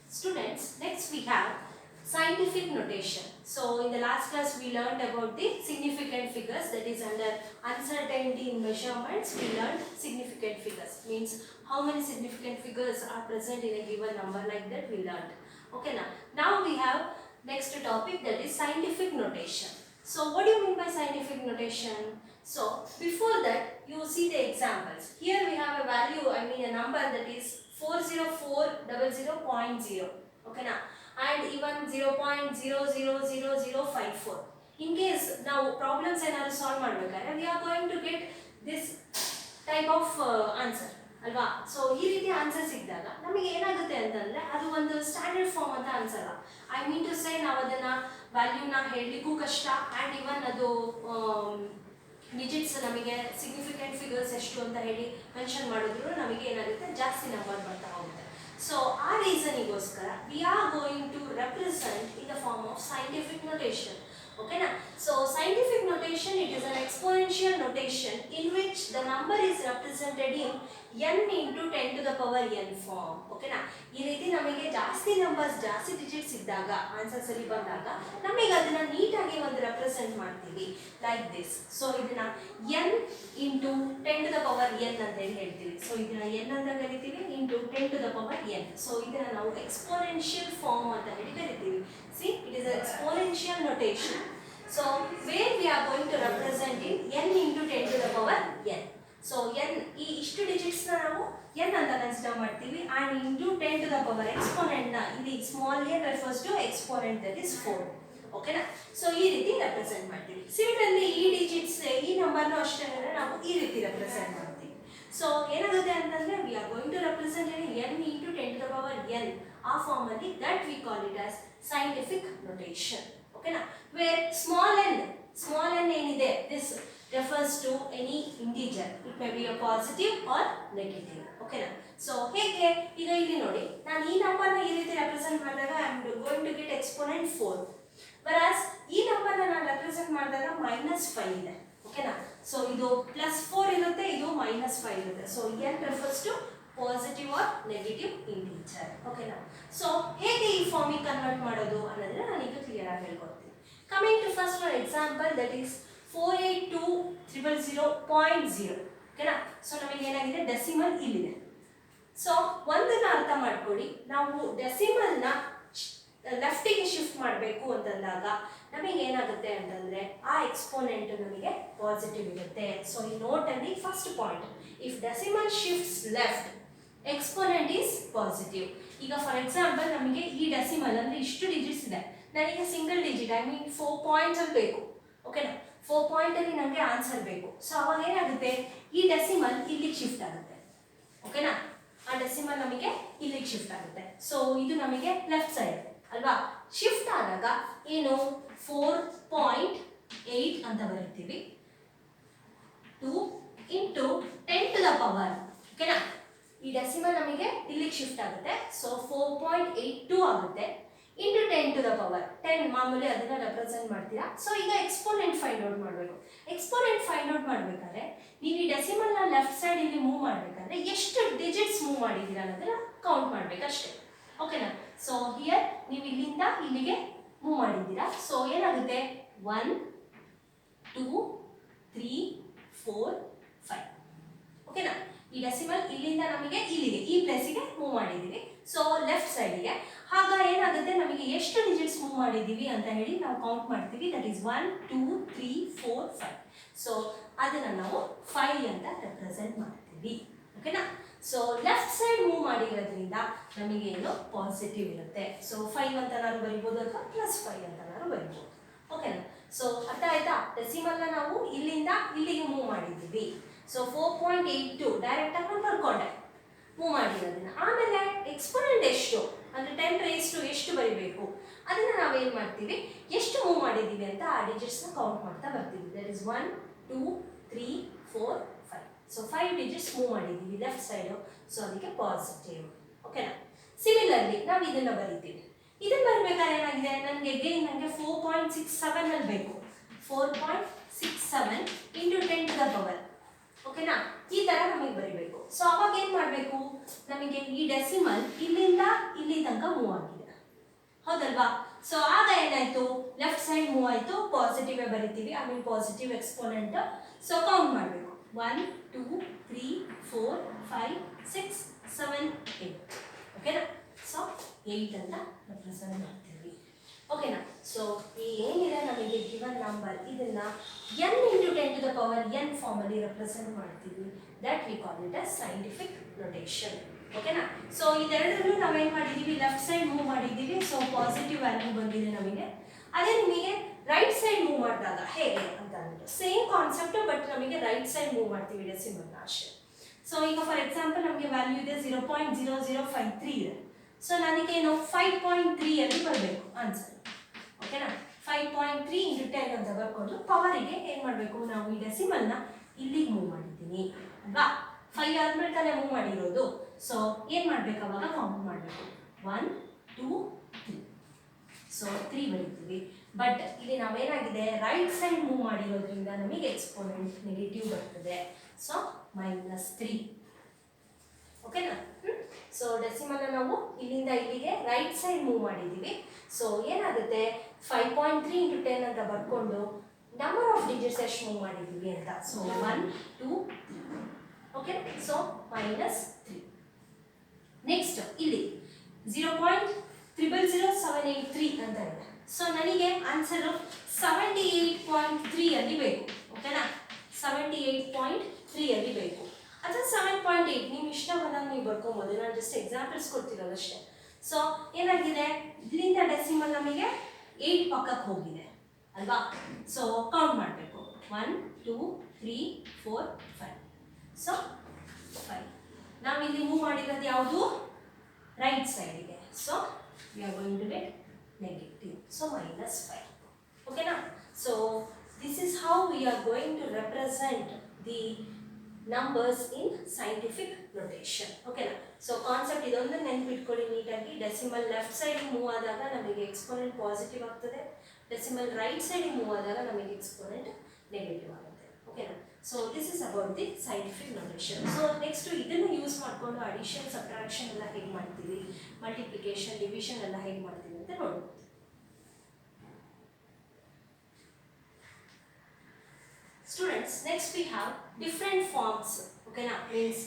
Students, next we have scientific notation. So in the last class we learned about the significant figures, that is under uncertainty in measurements we learned significant figures, means how many significant figures are present in a given number, like that we learned. Okay, now we have next topic, that is scientific notation. So what do you mean by scientific notation? So before that you see the examples. Here we have a value, I mean a number that is 40400.0, okay na, and even 0.000054. In case now problems ಏನಾದರೂ solve ಮಾಡಬೇಕಾದ್ರೆ we are going to get this type of answer ಅಲ್ವಾ. So ಈ ರೀತಿ answer ಸಿಕ್ಕಿದಾಗ ನಮಗೆ ಏನಾಗುತ್ತೆ ಅಂತಂದ್ರೆ ಅದು ಒಂದು ಸ್ಟ್ಯಾಂಡರ್ಡ್ ಫಾರ್ಮ್ ಅಂತ ಅನ್ಸಲ್ಲ. ಐ ಮೀನ್ ಟು ಸೇ ನಾವು ಅದನ್ನ ವ್ಯಾಲ್ಯೂನ ಹೇಳಲಿಕ್ಕೂ ಕಷ್ಟ, ಆ್ಯಂಡ್ ಇವನ್ ಅದು ಡಿಜಿಟ್ಸ್ ನಮಗೆ ಸಿಗ್ನಿಫಿಕೆಂಟ್ ಫಿಗರ್ಸ್ ಎಷ್ಟು ಅಂತ ಹೇಳಿ ಮೆನ್ಷನ್ ಮಾಡಿದ್ರು ನಮಗೆ ಏನಾಗುತ್ತೆ ಜಾಸ್ತಿ ನಂಬರ್ ಬರ್ತಾ ಹೋಗುತ್ತೆ. ಸೊ ಆ ರೀಸನಿಗೋಸ್ಕರ we are going to represent in the form of scientific notation. Okay na? So scientific notation, it is an exponential notation in which the number is represented in n into 10 to the power n form. Okay na? ಈ ರೀತಿ ನಮಗೆ ಜಾಸ್ತಿ numbers ಜಾಸ್ತಿ digits ಇದ್ದಾಗ answers ಅಲ್ಲಿ ಬಂದಾಗ ನಮಗೆ ಅದನ್ನ ನೀಟಾಗಿ ಒಂದು ರೆಪ್ರೆಸೆಂಟ್ ಮಾಡ್ತೀವಿ ಲೈಕ್ ದಿಸ್. ಸೊ ಇದನ್ನ n into 10 to the power n ಅಂತ ಹೇಳಿ ಹೇಳ್ತೀವಿ. ಸೊ ಇದನ್ನ n ಅಂತ ಕರಿತೀವಿ into 10 to the power n. So ಇದನ್ನ ನಾವು ಎಕ್ಸ್ಪೋನೆನ್ಷಿಯಲ್ ಫಾರ್ಮ್ ಅಂತ ಹೇಳಿ ಕರಿತೀವಿ. See, it is an exponential notation. So where we are going to represent in n into 10 to the power n. So n ಈ ಇಷ್ಟು digits ನ ನಾವು n ಅಂತ ಕನ್ಸಿಡರ್ ಮಾಡ್ತೀವಿ, and into 10 to the power exponent ನ ಇಲ್ಲಿ small n refers to exponent, that is 4. Okay ನಾ? So ಈ ರೀತಿ ರೆಪ್ರೆಸೆಂಟ್ ಮಾಡ್ತೀವಿ. ಸಿಮಿಲರ್ಲಿ ಈ ಡಿಜಿಟ್ಸ್ ಈ ನಂಬರ್ ನ ಅಷ್ಟೇ ನಾವು ಈ ರೀತಿ ರೆಪ್ರೆಸೆಂಟ್ ಮಾಡ್ತೀವಿ. ಸೊ ಏನಾಗುತ್ತೆ ಅಂತಂದ್ರೆ we are going to represent in n into 10 to the power n ಆ ಫಾರ್ಮ್ ಅಲ್ಲಿ, that we call it as scientific notation. Okay na? Where small n ಏನಿದೆ, this refers to any integer. It may be a positive or negative. Okay na? So ಹೇಗೆ ಈಗ ಇಲ್ಲಿ ನೋಡಿ, ನಾನು ಈ ನಂಬರ್ನ ಈ ರೀತಿ ರೆಪ್ರೆಸೆಂಟ್ ಮಾಡಿದಾಗ I am going to get exponent 4. whereas ಈ ನಂಬರ್ನ ನಾನು ರೆಪ್ರೆಸೆಂಟ್ ಮಾಡಿದಾಗ -5 ಇದೆ. ಓಕೆ ನಾ? ಸೊ ಇದು +4 ಇರುತ್ತೆ, ಇದು -5 ಇರುತ್ತೆ. So n refers to positive or negative integer. ಓಕೆನಾ? ಸೊ ಹೇಗೆ ಈ ಫಾರ್ಮಿಗೆ ಕನ್ವರ್ಟ್ ಮಾಡೋದು ಅನ್ನೋದನ್ನ ನಾನು ಈಗ ಕ್ಲಿಯರ್ ಆಗಿ ಹೇಳ್ಕೊಡ್ತೀನಿ. Coming to first one example, that is 482,000.0. ಓಕೆನಾ? ಸೊ ನಮಗೆ ಏನಾಗಿದೆ, ಡೆಸಿಮಲ್ ಇಲ್ಲಿದೆ. ಸೊ ಒಂದನ್ನ ಅರ್ಥ ಮಾಡ್ಕೊಳ್ಳಿ, ನಾವು ಡೆಸಿಮಲ್ನ ಲೆಫ್ಟಿಗೆ ಶಿಫ್ಟ್ ಮಾಡಬೇಕು ಅಂತಂದಾಗ ನಮಗೆ ಏನಾಗುತ್ತೆ ಅಂತಂದ್ರೆ ಆ ಎಕ್ಸ್ಪೋನೆಂಟ್ ನಮಗೆ ಪಾಸಿಟಿವ್ ಇರುತ್ತೆ. ಸೊ ಈ ನೋಟಲ್ಲಿ first point, if decimal shifts left exponent is positive. ಈಗ ಫಾರ್ ಎಕ್ಸಾಂಪಲ್ ನಮಗೆ ಈ ಡೆಸಿಮಲ್ ಅಂದ್ರೆ ಇಷ್ಟು ಡಿಜಿಟ್ಸ್ ಇದೆ, ನನಗೆ single digit I mean 4 points ಅಲ್ಲಿ ಬೇಕು. ಓಕೆನಾ? 4 ಪಾಯಿಂಟ್ ಅಲ್ಲಿ ನನಗೆ ಆನ್ಸರ್ ಬೇಕು. ಸೊ ಅವಾಗ ಏನಾಗುತ್ತೆ, ಈ ಡೆಸಿಮಲ್ ಇಲ್ಲಿಗೆ ಶಿಫ್ಟ್ ಆಗುತ್ತೆ. ಓಕೆನಾ? ಆ ಡೆಸಿಮಲ್ ನಮಗೆ ಇಲ್ಲಿಗೆ ಶಿಫ್ಟ್ ಆಗುತ್ತೆ. ಸೊ ಇದು ನಮಗೆ ಲೆಫ್ಟ್ ಸೈಡ್ ಅಲ್ವಾ. ಶಿಫ್ಟ್ ಆದಾಗ ಏನು, 4.8 ಅಂತ ಬರೀತೀವಿ, 2 into 10 to the power. ಓಕೆನಾ? ಈ ಡೆಸಿಮಲ್ ನಮಗೆ ಇಲ್ಲಿಗೆ ಶಿಫ್ಟ್ ಆಗುತ್ತೆ. ಸೊ 4.82 ಆಗುತ್ತೆ ಇಂಟು 10 to the power 10. ಮಾಮೂಲಿ ಅದನ್ನ ರೆಪ್ರೆಸೆಂಟ್ ಮಾಡ್ತೀರಾ. ಸೊ ಈಗ ಎಕ್ಸ್ಪೋನೆಂಟ್ ಫೈಂಡ್ ಔಟ್ ಮಾಡಬೇಕು. ಎಕ್ಸ್ಪೋನೆಂಟ್ ಫೈಂಡ್ ಔಟ್ ಮಾಡಬೇಕಾದ್ರೆ ನೀವು ಈ ಡೆಸಿಮಲ್ನ ಲೆಫ್ಟ್ ಸೈಡ್ ಇಲ್ಲಿ ಮೂವ್ ಮಾಡಬೇಕಾದ್ರೆ ಎಷ್ಟು ಡಿಜಿಟ್ಸ್ ಮೂವ್ ಮಾಡಿದ್ದೀರಾ ಅನ್ನೋದನ್ನ ಕೌಂಟ್ ಮಾಡಬೇಕಷ್ಟೇ. ಓಕೆನಾ? ಸೊ ಹಿಯರ್ ನೀವು ಇಲ್ಲಿಂದ ಇಲ್ಲಿಗೆ ಮೂವ್ ಮಾಡಿದ್ದೀರಾ. ಸೊ ಏನಾಗುತ್ತೆ, 1 2 3 4 5. ಓಕೆನಾ? ಈ ಡೆಸಿಮಲ್ ಇಲ್ಲಿಂದ ನಮಗೆ ಇಲ್ಲಿಗೆ ಈ ಪ್ಲೇಸಿಗೆ ಮೂವ್ ಮಾಡಿದ್ದೀವಿ. ಸೊ ಲೆಫ್ಟ್ ಸೈಡಿಗೆ. ಆಗ ಏನಾಗುತ್ತೆ, ನಮಗೆ ಎಷ್ಟು ಡಿಜಿಟ್ಸ್ ಮೂವ್ ಮಾಡಿದ್ದೀವಿ ಅಂತ ಹೇಳಿ ನಾವು ಕೌಂಟ್ ಮಾಡ್ತೀವಿ. That is 1 2 3 4 5. ಸೊ ಅದನ್ನು ನಾವು 5 ಅಂತ ರೆಪ್ರೆಸೆಂಟ್ ಮಾಡ್ತೀವಿ. ಓಕೆನಾ? ಸೊ ಲೆಫ್ಟ್ ಸೈಡ್ ಮೂವ್ ಮಾಡಿರೋದ್ರಿಂದ ನಮಗೆ ಏನು ಪಾಸಿಟಿವ್ ಇರುತ್ತೆ. ಸೊ 5 ಅಂತ ನಾನು ಬರಿಬೋದು ಅಥವಾ +5 ಅಂತ ನಾನು ಬರಿಬೋದು. ಓಕೆನಾ? ಸೊ ಅರ್ಥ ಆಯ್ತಾ? ಡೆಸಿಮಲ್ನ ನಾವು ಇಲ್ಲಿಂದ ಇಲ್ಲಿಗೆ ಮೂವ್ ಮಾಡಿದ್ದೀವಿ. ಸೊ 4.82 ಡೈರೆಕ್ಟ್ ಆಗಿ ನಾನು ಬರ್ಕೊಂಡೆ ಮೂವ್ ಮಾಡಿರೋದನ್ನ. ಆಮೇಲೆ ಎಕ್ಸ್ಪೋನೆಂಟ್ ಎಷ್ಟು ಅಂದರೆ 10 raised to ಎಷ್ಟು ಬರಿಬೇಕು ಅದನ್ನ ನಾವೇನು ಮಾಡ್ತೀವಿ, ಎಷ್ಟು ಮೂವ್ ಮಾಡಿದ್ದೀವಿ ಅಂತ ಆ ಡಿಜಿಟ್ಸ್ನ ಕೌಂಟ್ ಮಾಡ್ತಾ ಬರ್ತೀವಿ. That is 1 2 3 4 5. So 5 digits move ಮಾಡಿದ್ದೀವಿ ಲೆಫ್ಟ್ ಸೈಡು. ಸೊ ಅದಕ್ಕೆ ಪಾಸಿಟಿವ್. ಓಕೆನಾ? ಸಿಮಿಲರ್ಲಿ ನಾವು ಇದನ್ನ ಬರಿತೀವಿ. ಇದನ್ನ ಬರಬೇಕಾದ್ರೆ ಏನಾಗಿದೆ, ನನಗೆ ಅಗೇನ್ ನನಗೆ 4.67 ಅಲ್ಲಿ ಬೇಕು. 4.67 ಇಂಟು 10 to the power. ಓಕೆನಾ? ಈ ತರ ನಮಗೆ ಬರಿಬೇಕು. ಸೊ ಅವಾಗ ಏನು ಮಾಡಬೇಕು, ನಮಗೆ ಈ ಡೆಸಿಮಲ್ ಇಲ್ಲಿಂದ ಇಲ್ಲಿ ತನಕ ಮೂವ್ ಆಗಬೇಕು. ಅಲ್ವಾ. ಸೊ ಆಗ ಏನಾಯ್ತು, ಲೆಫ್ಟ್ ಸೈಡ್ ಮೂವ್ ಆಯಿತು, ಪಾಸಿಟಿವ್ ಬರಿತೀವಿ, I mean positive exponent. So count ಮಾಡಬೇಕು, 1 2 3 4 5 6 7 8. ಓಕೆನಾ. ಸೊ 8 ಅಂತ ರೆಪ್ರೆಸೆಂಟ್ ಮಾಡ್ತೀವಿ. ಓಕೆನಾ. ಸೊ ಈ ಏನಿದೆ ನಮಗೆ ಗಿವನ್ ನಂಬರ್, ಇದನ್ನ n into 10 to the power n ಫಾರ್ಮಲ್ಲಿ ರೆಪ್ರೆಸೆಂಟ್ ಮಾಡ್ತೀವಿ. That we call it as scientific notation. ಓಕೆನಾ. ಸೊ ಇದೆರಡರಲ್ಲೂ ನಾವೇನು ಮಾಡಿದ್ದೀವಿ, ಲೆಫ್ಟ್ ಸೈಡ್ ಮೂವ್ ಮಾಡಿದ್ದೀವಿ. ಸೊ ಪಾಸಿಟಿವ್ ವ್ಯಾಲ್ಯೂ ಬಂದಿದೆ ನಮಗೆ. ಅದೇ ನಿಮಗೆ ರೈಟ್ ಸೈಡ್ ಮೂವ್ ಮಾಡಿದಾಗ ಹೇಗೆ ಅಂತ ಅಂದ್ಬಿಟ್ಟು ಸೇಮ್ ಕಾನ್ಸೆಪ್ಟ್, ಬಟ್ ನಮಗೆ ರೈಟ್ ಸೈಡ್ ಮೂವ್ ಮಾಡ್ತೀವಿ ಡೆಸಿಮಲ್ನ ಅಷ್ಟೇ. ಸೊ ಈಗ ಫಾರ್ ಎಕ್ಸಾಂಪಲ್ ನಮಗೆ ವ್ಯಾಲ್ಯೂ ಇದೆ 0.0053 ಇದೆ. ಸೊ ನನಗೇನು 5.3 ಅಲ್ಲಿ ಬರಬೇಕು ಆನ್ಸರ್. ಓಕೆನಾ. 5.3 ಇಂಟು 10 ಅಂತ ಬರ್ಕೊಂಡು ಪವರಿಗೆ ಏನು ಮಾಡಬೇಕು, ನಾವು ಈ ಡೆಸಿಮಲ್ನ ಇಲ್ಲಿಗೆ ಮೂವ್ ಮಾಡಿದ್ದೀನಿ ಅಲ್ವಾ. 5 ಆದ್ಮೇಲೆ ತಾನೇ ಮೂವ್ ಮಾಡಿರೋದು. ಸೊ ಏನು ಮಾಡಬೇಕು, ಅವಾಗ ಕೌಂಟ್ ಮಾಡಬೇಕು, 1 2 3. ಸೊ 3 ಬರೀತೀವಿ. ಬಟ್ ಇಲ್ಲಿ ನಾವೇನಾಗಿದೆ, ರೈಟ್ ಸೈಡ್ ಮೂವ್ ಮಾಡಿರೋದ್ರಿಂದ ನಮಗೆ ಎಕ್ಸ್ಪೋನೆಂಟ್ ನೆಗೆಟಿವ್ ಬರ್ತದೆ. ಸೊ -3. ಓಕೆನಾ. ಸೊ ಡೆಸಿಮಲ್ ನಾವು ಇಲ್ಲಿಂದ ಇಲ್ಲಿಗೆ ರೈಟ್ ಸೈಡ್ ಮೂವ್ ಮಾಡಿದ್ದೀವಿ. ಸೊ ಏನಾಗುತ್ತೆ, 5.3 ಇಂಟು 10 ಅಂತ ಬರ್ಕೊಂಡು ನಂಬರ್ ಆಫ್ ಡಿಜಿಟ್ಸ್ ಎಷ್ಟು ಮೂವ್ ಮಾಡಿದ್ದೀವಿ ಅಂತ. ಸೊ 1 2 3. ಓಕೆ. ಸೊ -3. ನೆಕ್ಸ್ಟ್ ಇಲ್ಲಿ 0.000783 ಅಂತ ಇದೆ. ಸೊ ನನಗೆ ಆನ್ಸರು 78.3 ಅಲ್ಲಿ ಬೇಕು. ಓಕೆನಾ. 78.3 ಅಲ್ಲಿ ಬೇಕು, ಅಥವಾ 7.8, ನೀವು ಇಷ್ಟ ಬಂದಾಗ ನೀವು ಬರ್ಕೊಬೋದು. ನಾನು ಜಸ್ಟ್ ಎಕ್ಸಾಂಪಲ್ಸ್ ಕೊಡ್ತಿರೋದಷ್ಟೇ. ಸೊ ಏನಾಗಿದೆ, ಇದರಿಂದ ಡೆಸಿಮಲ್ ನಮಗೆ 8 ಪಕ್ಕಕ್ಕೆ ಹೋಗಿದೆ ಅಲ್ವಾ. ಸೊ ಕೌಂಟ್ ಮಾಡಬೇಕು, 1 2 3 4 5. ಸೊ 5 ನಾವಿಲ್ಲಿ ಮೂವ್ ಮಾಡಿರೋದು ಯಾವುದು, ರೈಟ್ ಸೈಡಿಗೆ. So we are going to get negative. So -5. ಓಕೆನಾ. So this is how we are going to represent the numbers in scientific notation. ಓಕೆನಾ. ಸೊ ಕಾನ್ಸೆಪ್ಟ್ ಇದೊಂದು ನೆನ್ಪಿಟ್ಕೊಳ್ಳಿ ನೀಟಾಗಿ. ಡೆಸಿಮಲ್ ಲೆಫ್ಟ್ ಸೈಡ್ ಮೂವ್ ಆದಾಗ ನಮಗೆ ಎಕ್ಸ್ಪೋನೆಂಟ್ ಪಾಸಿಟಿವ್ ಆಗ್ತದೆ, decimal right side move ಆದಾಗ ನಮಗೆ ಎಕ್ಸ್ಪೋನೆಂಟ್ ನೆಗೆಟಿವ್ ಆಗುತ್ತೆ. ಓಕೆನಾ. So this is about the scientific notation. So next ಇದನ್ನು ಯೂಸ್ ಮಾಡಿಕೊಂಡು ಅಡಿಷನ್, ಸಬ್ಟ್ರಾಕ್ಷನ್ ಎಲ್ಲ ಹೇಗೆ ಮಾಡ್ತೀವಿ, ಮಲ್ಟಿಪ್ಲಿಕೇಶನ್, ಡಿವಿಷನ್ ಎಲ್ಲ ಹೇಗೆ ಮಾಡ್ತೀವಿ ಅಂತ ನೋಡ್ಬೋದು. Students, next we have different forms. Okay na, means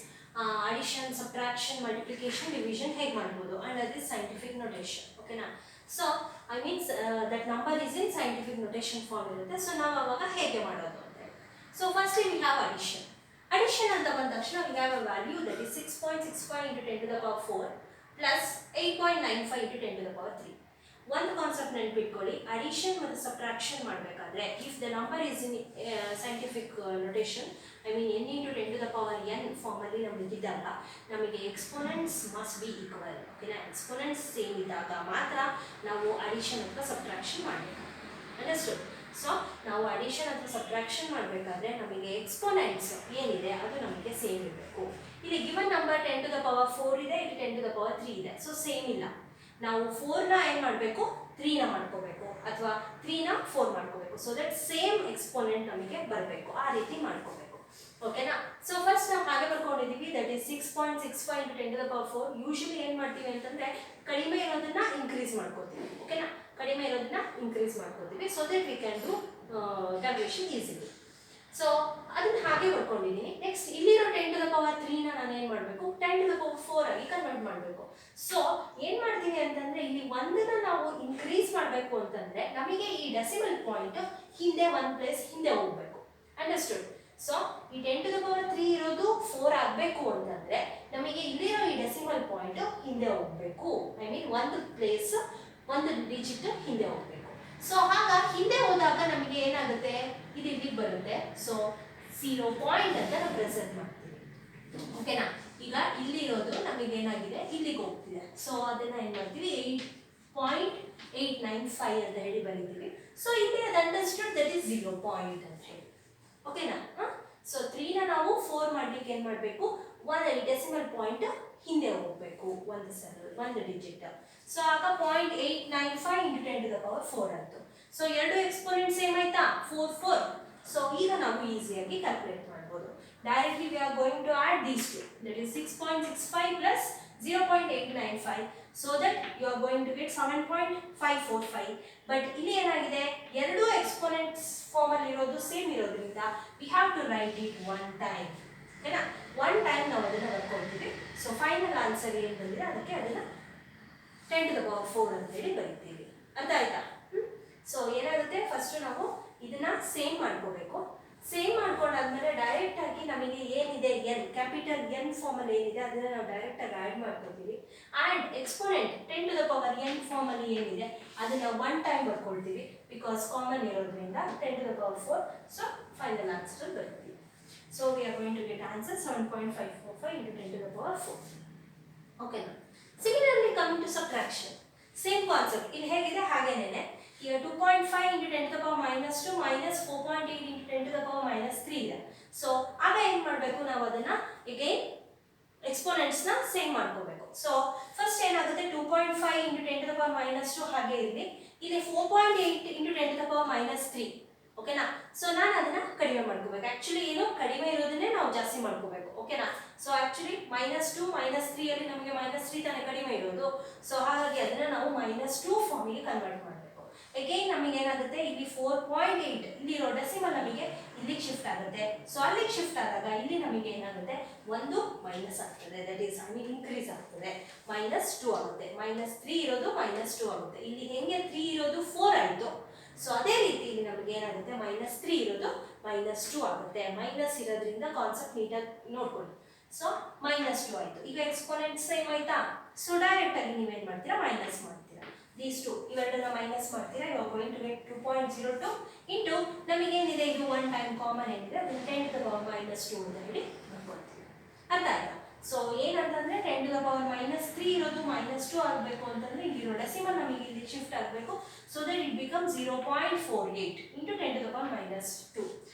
addition, subtraction, multiplication, division ಹೇಗೆ ಮಾಡ್ಬೋದು, and that is scientific notation. Okay na. So I mean that number is in scientific notation form ಇರುತ್ತೆ. So ನಾವು ಅವಾಗ ಹೇಗೆ ಮಾಡೋದು ಅಂತ. So firstly we have addition. Addition ಅಂತ ಬಂದ ತಕ್ಷಣ we have a value that is 6.65 into 10 to the power 4 plus 8.95 into 10 to the power 3. ಒಂದು ಕಾನ್ಸೆಪ್ಟ್ ನೆನಪಿಟ್ಕೊಳ್ಳಿ, ಅಡಿಷನ್ ಮತ್ತು ಸಬ್ಟ್ರಾಕ್ಷನ್ ಮಾಡಬೇಕಾದ್ರೆ if the number is in scientific notation, I mean n into 10 to the power n ಫಾರ್ಮಲ್ಲಿ ನಮಗೆ ಇದ್ದಾಗ ನಮಗೆ exponents must be equal. ಓಕೆನಾ. Exponents same ಇದ್ದಾಗ ಮಾತ್ರ ನಾವು ಅಡಿಷನ್ ಅಥವಾ ಸಬ್ಟ್ರಾಕ್ಷನ್ ಮಾಡಬೇಕು. ಅಂಡರ್ಸ್ಟುಡ್. ಸೊ ನಾವು ಅಡಿಷನ್ ಅಥವಾ ಸಬ್ಟ್ರಾಕ್ಷನ್ ಮಾಡಬೇಕಾದ್ರೆ ನಮಗೆ ಎಕ್ಸ್ಪೋನೆಂಟ್ಸ್ ಏನಿದೆ ಅದು ನಮಗೆ ಸೇಮ್ ಇರಬೇಕು. ಇಲ್ಲಿ given number 10 to the power 4 ಇದೆ, ಇಲ್ಲಿ 10 ಟು ದ ಪವರ್ 3 ಇದೆ. ಸೊ ಸೇಮ್ ಇಲ್ಲ. ನಾವು 4ನ ಏನು ಮಾಡಬೇಕು, 3ನ ಮಾಡ್ಕೋಬೇಕು, ಅಥವಾ 3ನ 4 ಮಾಡ್ಕೋಬೇಕು. ಸೊ ದಟ್ ಸೇಮ್ ಎಕ್ಸ್ಪೋನೆಂಟ್ ನಮಗೆ ಬರಬೇಕು, ಆ ರೀತಿ ಮಾಡ್ಕೋಬೇಕು. ಓಕೆನಾ. ಸೊ ಫಸ್ಟ್ ನಾವು ಹಾಗೆ ಬರ್ಕೊಂಡಿದ್ದೀವಿ, that is 6.65 into 10 to the power 4. Usually ಏನು ಮಾಡ್ತೀವಿ ಅಂತಂದರೆ ಕಡಿಮೆ ಇರೋದನ್ನ ಇನ್ಕ್ರೀಸ್ ಮಾಡ್ಕೋತೀವಿ. ಓಕೆನಾ. ಕಡಿಮೆ ಇರೋದನ್ನ ಇನ್ಕ್ರೀಸ್ ಮಾಡ್ಕೋತೀವಿ, so that we can do calculation easily. So ಅದನ್ನ ಹಾಗೆ ಬರ್ಕೊಂಡಿದ್ದೀನಿ. ನೆಕ್ಸ್ಟ್ ಇಲ್ಲಿರೋ 10 to the power 3ನ ನಾನು ಏನು ಮಾಡಬೇಕು, 10 to the power 4 ಆಗಿ ಕನ್ವರ್ಟ್ ಮಾಡಬೇಕು. ಸೊ ಏನು ಮಾಡ್ತೀವಿ ಅಂತಂದರೆ ಇಲ್ಲಿ ಒಂದನ್ನು ನಾವು ಇನ್ಕ್ರೀಸ್ ಮಾಡಬೇಕು ಅಂತಂದರೆ ನಮಗೆ ಈ ಡೆಸಿಮಲ್ ಪಾಯಿಂಟ್ ಹಿಂದೆ 1 ಪ್ಲೇಸ್ ಹಿಂದೆ ಹೋಗಬೇಕು. ಅಂಡರ್ಸ್ಟುಡ್. ಸೊ ಈ 10 to the power 3 ಇರೋದು 4 ಆಗಬೇಕು ಅಂತಂದರೆ ನಮಗೆ ಇಲ್ಲಿರೋ ಈ ಡೆಸಿಮಲ್ ಪಾಯಿಂಟ್ ಹಿಂದೆ ಹೋಗಬೇಕು. ಐ ಮೀನ್ ಒಂದು ಪ್ಲೇಸ್, ಒಂದು ಡಿಜಿಟ್ ಹಿಂದೆ ಹೋಗಬೇಕು. ಸೊ ಆಗ ಹಿಂದೆ ಹೋದಾಗ ನಮಗೆ ಏನಾಗುತ್ತೆ, ಇದು ಇಲ್ಲಿಗೆ ಬರುತ್ತೆ. ಸೊ 0 ಪಾಯಿಂಟ್ ಅಂತ ರೆಪ್ರೆಸೆಂಟ್ ಮಾಡ್ತೀವಿ. ಓಕೆನಾ. ಈಗ ಇಲ್ಲಿ ಇರೋದು ನಮಗೆ ಏನಾಗಿದೆ, ಇಲ್ಲಿಗೆ ಹೋಗ್ತಿದೆ. ಸೊ ಅದನ್ನ ಏನು ಮಾಡ್ತೀವಿ, 8.895 ಅಂತ ಹೇಳಿ ಬರೀತೀವಿ. ಸೊ ಇಲ್ಲಿ ಅದು ಅಂಡರ್ಸ್ಟುಡ್, ದಟ್ ಈಸ್ 0 ಪಾಯಿಂಟ್ ಅಂತ ಹೇಳಿ. ಓಕೆನಾ. ಸೊ 3ನ ನಾವು 4 ಮಾಡ್ಲಿಕ್ಕೆ ಏನು ಮಾಡಬೇಕು, ಒಂದು ಡೆಸಿಮಲ್ ಪಾಯಿಂಟ್ ಹಿಂದೆ ಹೋಗಬೇಕು, ಒಂದು ಡಿಜಿಟ್. ಸೊ ಆಗ 0.895 into 10 to the power 4 ಅಂತು. ಸೊ ಎರಡು ಎಕ್ಸ್ಪೋನೆಂಟ್ ಸೇಮ್ ಆಯ್ತಾ, 4 4. ಸೊ ಈಗ ನಾವು ಈಸಿಯಾಗಿ ಕ್ಯಾಲ್ಕುಲೇಟ್ ಮಾಡ್ಬೋದು. Directly we are going to add these two, that is 6.65 plus 0.895 so that you are going to get 7.545. But ಇಲ್ಲಿ ಏನಾಗಿದೆ, ಎರಡು ಎಕ್ಸ್ಪೋನೆಂಟ್ಸ್ ಫಾರ್ಮ್ ಅಲ್ಲಿ ಇರೋದು ಸೇಮ್ ಇರೋದ್ರಿಂದ we have to write it one time. ಓಕೆನಾ, ಒನ್ ಟೈಮ್ ನಾವು ಅದನ್ನು ಬರ್ಕೊಳ್ತೀವಿ. So final answer ಏನು ಬಂದಿದೆ ಅದಕ್ಕೆ ಅದನ್ನು 10 to the power 4 ಅಂತ ಹೇಳಿ ಬರೀತೀವಿ. ಅರ್ಥ ಆಯ್ತಾ? ಸೊ ಏನಾಗುತ್ತೆ, ಫಸ್ಟ್ ನಾವು ಇದನ್ನ ಸೇಮ್ ಮಾಡ್ಕೋಬೇಕು. ಸೇಮ್ ಮಾಡ್ಕೊಂಡಾದ್ಮೇಲೆ ಡೈರೆಕ್ಟ್ ಆಗಿ ನಮಗೆ ಏನಿದೆ ಎನ್, ಕ್ಯಾಪಿಟಲ್ ಎನ್ ಫಾರ್ಮ್ ಅಲ್ಲಿ ಏನಿದೆ ಅದನ್ನ ನಾವು ಡೈರೆಕ್ಟ್ ಆಗಿ ಆಡ್ ಮಾಡ್ಕೊತೀವಿ. And exponent 10 to the power n form ಅಲ್ಲಿ ಏನಿದೆ ಅದನ್ನ ಒನ್ ಟೈಮ್ ಬರ್ಕೊಳ್ತೀವಿ, ಬಿಕಾಸ್ ಕಾಮನ್ ಇರೋದ್ರಿಂದ 10 to the power 4. So final answer ಬರ್ತೀವಿ. So we are going to get answer 7.545 into 10 to the power 4. ಓಕೆನಾ? Similarly, coming to subtraction, same concept. ಇಲ್ಲಿ ಹೇಗಿದೆ ಹಾಗೇನೇನೆ. Here 2.5 into 10 to the power minus 2 minus 4.8 into 10 to the power minus 3 ಇದೆ. So ಆಗ ಏನು ಮಾಡಬೇಕು, ನಾವು ಅದನ್ನ again ಎಕ್ಸ್ಪೋನೆಂಟ್ಸ್ ನ ಸೇಮ್ ಮಾಡ್ಕೋಬೇಕು. ಸೊ ಫಸ್ಟ್ ಏನಾಗುತ್ತೆ, 2.5 into 10 to the power minus 2 ಹಾಗೆ ಇರಲಿ. ಇಲ್ಲಿ 4.8 into 10 to the power minus 3. ಓಕೆನಾ? ಸೊ ನಾನು ಅದನ್ನ ಕಡಿಮೆ ಮಾಡ್ಕೋಬೇಕು. ಆಕ್ಚುಲಿ ಏನು ಕಡಿಮೆ ಇರೋದನ್ನೇ ನಾವು ಜಾಸ್ತಿ ಮಾಡ್ಕೋಬೇಕು. ಓಕೆನಾ? ಸೊ ಆಕ್ಚುಲಿ -2 -3 ಅಲ್ಲಿ ನಮಗೆ -3 ತಾನೇ ಕಡಿಮೆ ಇರೋದು. ಸೊ ಹಾಗಾಗಿ ಅದನ್ನ ನಾವು -2 ಫಾರ್ಮಿಗೆ ಕನ್ವರ್ಟ್ ಮಾಡಬೇಕು. ಅಗೈನ್ ನಮಗೆ ಏನಾಗುತ್ತೆ, ಇಲ್ಲಿ 4.8 ಇಲ್ಲಿರೋ ಡೆಸಿಮಲ್ ನಮಗೆ ಇಲ್ಲಿಗೆ ಶಿಫ್ಟ್ ಆಗುತ್ತೆ. ಸೊ ಅಲ್ಲಿಗೆ ಶಿಫ್ಟ್ ಆದಾಗ ಇಲ್ಲಿ ನಮಗೆ ಏನಾಗುತ್ತೆ, ಒಂದು ಮೈನಸ್ ಆಗ್ತದೆ, ದಟ್ ಈಸ್ ಇನ್ಕ್ರೀಸ್ ಆಗ್ತದೆ, -2 ಆಗುತ್ತೆ. -3 ಇರೋದು -2 ಆಗುತ್ತೆ. ಇಲ್ಲಿ ಹೆಂಗೆ 3 ಇರೋದು 4 ಆಯಿತು. ಸೊ ಅದೇ ರೀತಿ ಇಲ್ಲಿ ನಮಗೆ ಏನಾಗುತ್ತೆ, -3 ಇರೋದು -2 ಆಗುತ್ತೆ. ಮೈನಸ್ ಇರೋದ್ರಿಂದ ಕಾನ್ಸೆಪ್ಟ್ ನೀಟಾಗಿ ನೋಡ್ಕೊಳ್ಳಿ. ಸೊ -2 ಆಯಿತು. ಈಗ ಎಕ್ಸ್ಪೋನೆಂಟ್ ಸೇಮ್ ಆಯ್ತಾ? ಸೊ ಡೈರೆಕ್ಟ್ ಆಗಿ ನೀವೇನು ಮಾಡ್ತೀರಾ, ಮೈನಸ್ ಮಾಡ್ತೀರಾ. ದೀಸ್ ಟು ಇವೆರಡನ್ನ ಮೈನಸ್ ಮಾಡ್ತೀರಾ. You are going to get 2.02 into ನಮಗೇನಿದೆ, ಇದು ಒನ್ ಟೈಮ್ ಕಾಮನ್ ಏನಿದೆ ಅದನ್ನು 10 to the power -2 ಅಂತ ಹೇಳಿ ಬರ್ಕೊಳ್ತೀವಿ. ಅರ್ಥ ಆಯ್ತಾ? ಸೊ ಏನಂತಂದ್ರೆ 10 to the power -3 ಇರೋದು -2 ಆಗಬೇಕು ಅಂತಂದ್ರೆ ಇಲ್ಲಿರೋ ಡೆಸಿಮಲ್ ನಮಗೆ ಇಲ್ಲಿ ಶಿಫ್ಟ್ ಆಗಬೇಕು. So that it becomes 0.48 into 10 to the power -2.